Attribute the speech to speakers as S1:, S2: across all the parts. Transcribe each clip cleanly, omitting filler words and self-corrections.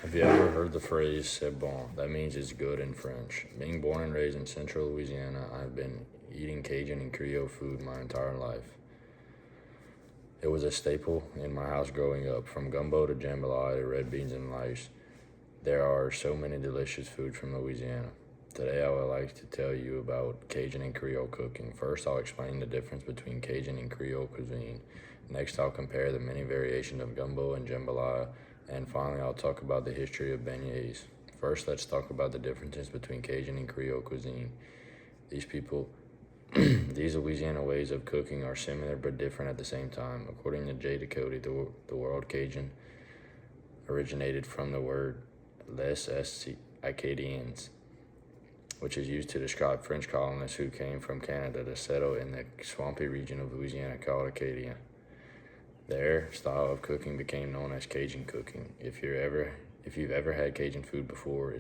S1: Have you ever heard the phrase "c'est bon"? That means it's good in French. Being born and raised in central Louisiana, I've been eating Cajun and Creole food my entire life. It was a staple in my house growing up, from gumbo to jambalaya to red beans and rice. There are so many delicious foods from Louisiana. Today I would like to tell you about Cajun and Creole cooking. First, I'll explain the difference between Cajun and Creole cuisine. Next, I'll compare the many variations of gumbo and jambalaya. And finally, I'll talk about the history of beignets. First, let's talk about the differences between Cajun and Creole cuisine. These Louisiana ways of cooking are similar but different at the same time. According to Jay Ducote, the word Cajun originated from the word les Acadiens, which is used to describe French colonists who came from Canada to settle in the swampy region of Louisiana called Acadia. Their style of cooking became known as Cajun cooking. If you've ever had Cajun food before,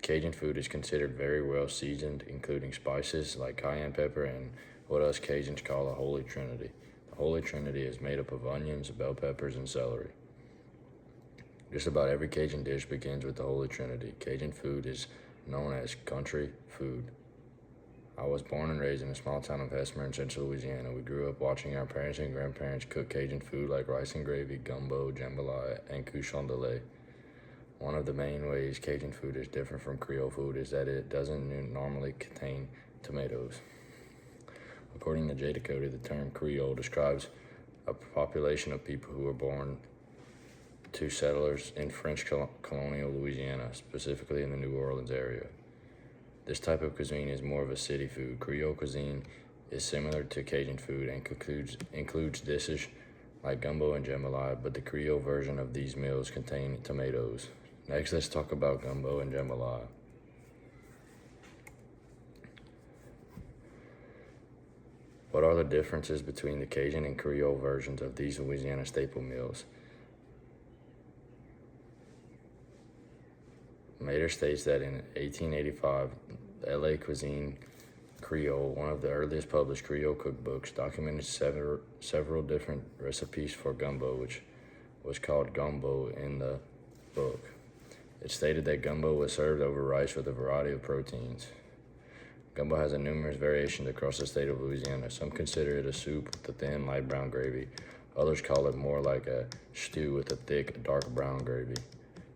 S1: Cajun food is considered very well seasoned, including spices like cayenne pepper and what us Cajuns call a Holy Trinity. The Holy Trinity is made up of onions, bell peppers, and celery. Just about every Cajun dish begins with the Holy Trinity. Cajun food is known as country food. I was born and raised in a small town of Hesmer in central Louisiana. We grew up watching our parents and grandparents cook Cajun food like rice and gravy, gumbo, jambalaya, and cochon de lait. One of the main ways Cajun food is different from Creole food is that it doesn't normally contain tomatoes. According to Jay Ducote, the term Creole describes a population of people who were born to settlers in French colonial Louisiana, specifically in the New Orleans area. This type of cuisine is more of a city food. Creole cuisine is similar to Cajun food and includes dishes like gumbo and jambalaya, but the Creole version of these meals contain tomatoes. Next, let's talk about gumbo and jambalaya. What are the differences between the Cajun and Creole versions of these Louisiana staple meals? Mater states that in 1885, LA Cuisine Creole, one of the earliest published Creole cookbooks, documented several different recipes for gumbo, which was called gumbo in the book. It stated that gumbo was served over rice with a variety of proteins. Gumbo has a numerous variations across the state of Louisiana. Some consider it a soup with a thin, light brown gravy. Others call it more like a stew with a thick, dark brown gravy.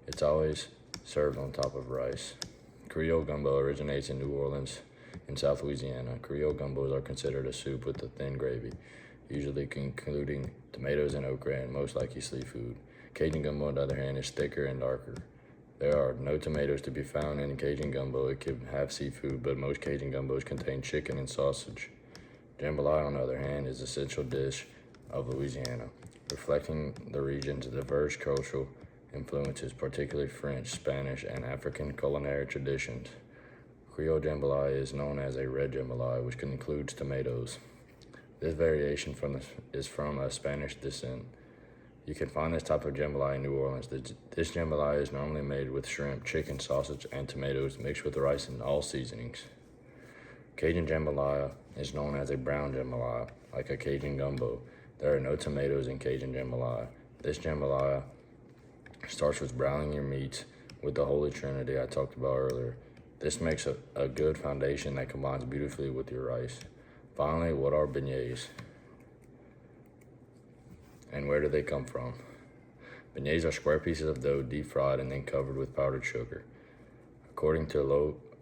S1: It's always served on top of rice. Creole gumbo originates in New Orleans in South Louisiana. Creole gumbos are considered a soup with a thin gravy, usually including tomatoes and okra and most likely seafood. Cajun gumbo, on the other hand, is thicker and darker. There are no tomatoes to be found in Cajun gumbo. It can have seafood, but most Cajun gumbos contain chicken and sausage. Jambalaya, on the other hand, is an essential dish of Louisiana, reflecting the region's diverse cultural influences, particularly French, Spanish, and African culinary traditions. Creole jambalaya is known as a red jambalaya, which includes tomatoes. This variation is from a Spanish descent. You can find this type of jambalaya in New Orleans. This jambalaya is normally made with shrimp, chicken, sausage, and tomatoes mixed with rice and all seasonings. Cajun jambalaya is known as a brown jambalaya, like a Cajun gumbo. There are no tomatoes in Cajun jambalaya. This jambalaya starts with browning your meats with the Holy Trinity I talked about earlier. This makes a good foundation that combines beautifully with your rice. Finally, what are beignets? And where do they come from? Beignets are square pieces of dough deep fried and then covered with powdered sugar. According to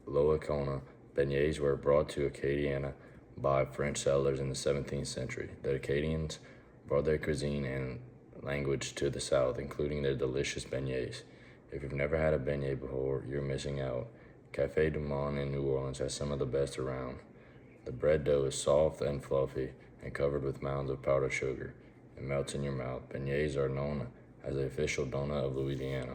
S1: Loacona, beignets were brought to Acadiana by French settlers in the 17th century. The Acadians brought their cuisine and language to the South, including their delicious beignets. If you've never had a beignet before, you're missing out. Café du Monde in New Orleans has some of the best around. The bread dough is soft and fluffy and covered with mounds of powdered sugar. It melts in your mouth. Beignets are known as the official donut of Louisiana.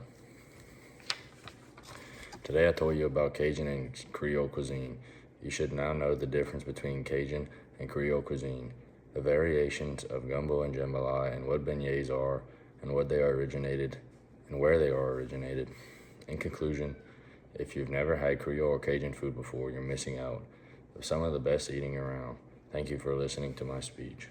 S1: Today I told you about Cajun and Creole cuisine. You should now know the difference between Cajun and Creole cuisine, the variations of gumbo and jambalaya, and what beignets are and where they originated. In conclusion, if you've never had Creole or Cajun food before, you're missing out of some of the best eating around. Thank you for listening to my speech.